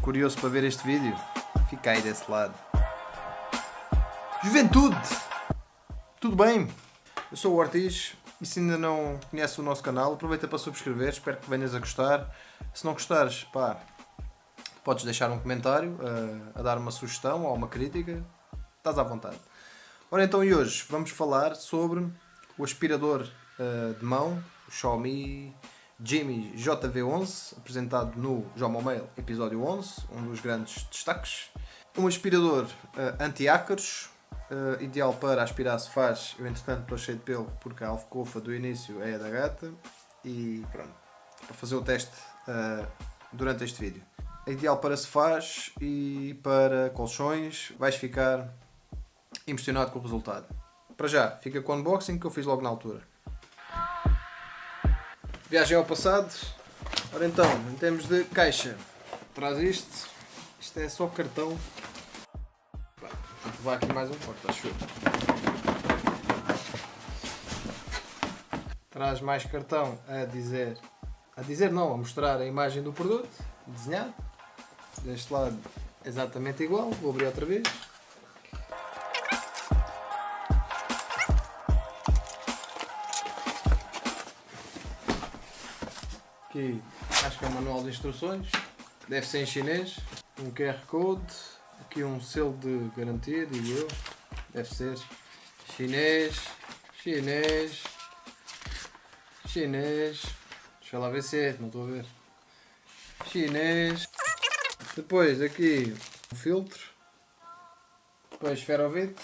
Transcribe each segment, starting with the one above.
curioso para ver este vídeo? Fica aí desse lado. Juventude! Tudo bem? Eu sou o Ortiz e se ainda não conheces o nosso canal, aproveita para subscrever, espero que venhas a gostar. Se não gostares, pá, podes deixar um comentário a dar uma sugestão ou uma crítica, estás à vontade. Ora então, e hoje vamos falar sobre o aspirador de mão, o Xiaomi Jimmy JV11, apresentado no João Mail episódio 11, um dos grandes destaques. Um aspirador anti-ácaros, ideal para aspirar sofás. Eu entretanto estou cheio de pelo porque a alcofa do início é da gata e pronto, para fazer o teste durante este vídeo. É ideal para sofás e para colchões, vais ficar impressionado com o resultado. Para já, fica com o unboxing que eu fiz logo na altura. Viagem ao passado. Ora então, em termos de caixa, traz isto. Isto é só cartão. Vou levar aqui mais um porta-chuva. Traz mais cartão a mostrar a imagem do produto, desenhado. Deste lado exatamente igual, vou abrir outra vez. Aqui acho que é um manual de instruções, deve ser em chinês, um QR Code, aqui um selo de garantia, digo eu, deve ser chinês, deixa lá ver se é, não estou a ver, chinês, depois aqui um filtro, depois esferovite,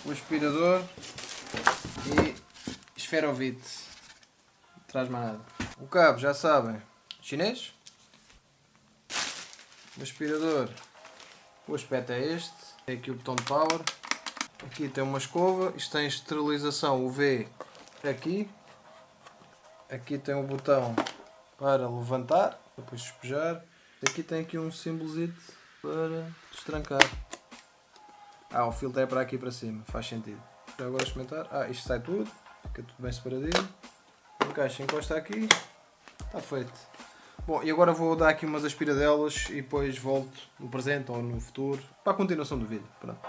o aspirador e esferovite. Traz mais nada. O cabo, já sabem, chinês. O aspirador, o aspecto é este. Tem aqui o botão de power. Aqui tem uma escova. Isto tem esterilização UV aqui. Aqui tem o botão para levantar, depois despejar. Aqui tem aqui um símbolozito para destrancar. O filtro é para aqui para cima, faz sentido. Agora experimentar. Isto sai tudo, fica tudo bem separadinho. A caixa encosta aqui, está feito. Bom, e agora vou dar aqui umas aspiradelas e depois volto no presente ou no futuro para a continuação do vídeo. Pronto.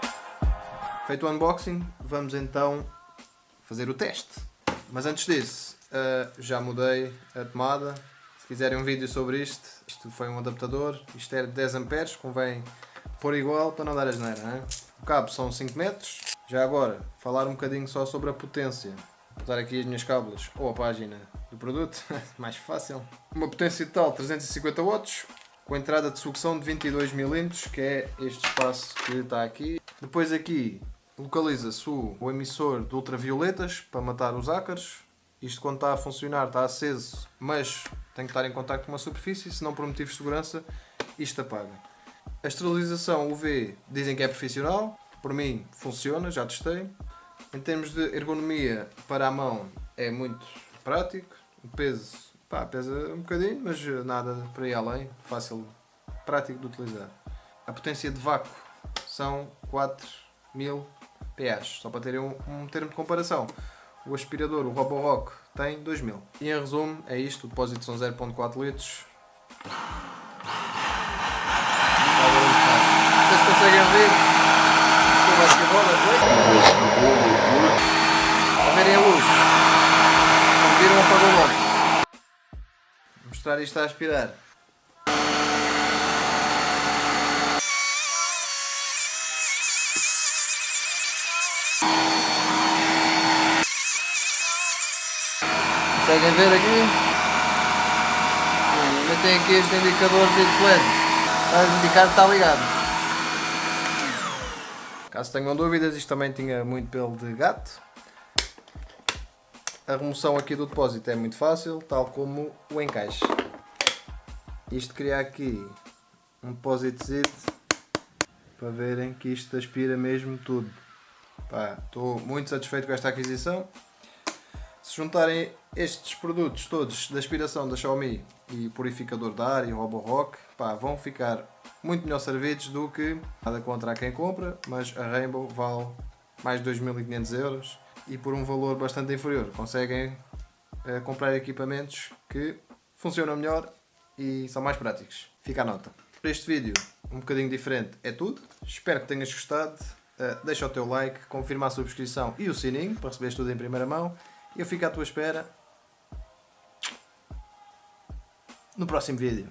Feito o unboxing, vamos então fazer o teste. Mas antes disso, já mudei a tomada. Se quiserem um vídeo sobre isto foi um adaptador, isto é de 10 amperes, convém pôr igual para não dar asneira, hein? O cabo são 5 metros. Já agora, falar um bocadinho só sobre a potência. Vou usar aqui as minhas cábulas ou a página do produto, mais fácil. Uma potência total 350 watts, com entrada de sucção de 22 mm, que é este espaço que está aqui. Depois aqui localiza-se o emissor de ultravioletas para matar os ácaros. Isto quando está a funcionar está aceso, mas tem que estar em contacto com uma superfície, senão por motivos de segurança isto apaga. A esterilização UV dizem que é profissional, por mim funciona, já testei. Em termos de ergonomia para a mão é muito prático, o peso pesa um bocadinho, mas nada para ir além, fácil, prático de utilizar. A potência de vácuo são 4000 PS, só para terem um termo de comparação. O aspirador, o Roborock, tem 2000. E em resumo é isto, o depósito são 0.4 litros. Vocês conseguem ouvir? A verem a luz, como viram, apagou logo. Vou mostrar isto a aspirar. Conseguem ver aqui? Ainda tem aqui este indicador de LED para indicar que está ligado. Caso tenham dúvidas, isto também tinha muito pelo de gato. A remoção aqui do depósito é muito fácil, tal como o encaixe. Isto cria aqui um depósito para verem que isto aspira mesmo tudo. Estou muito satisfeito com esta aquisição. Se juntarem estes produtos todos da aspiração da Xiaomi e purificador de ar e Roborock, vão ficar muito melhor servidos do que, nada contra quem compra, mas a Rainbow vale mais de 2500 € e por um valor bastante inferior conseguem comprar equipamentos que funcionam melhor e são mais práticos. Fica a nota. Para este vídeo, um bocadinho diferente, é tudo. Espero que tenhas gostado. Deixa o teu like, confirma a subscrição e o sininho para receberes tudo em primeira mão. Eu fico à tua espera no próximo vídeo.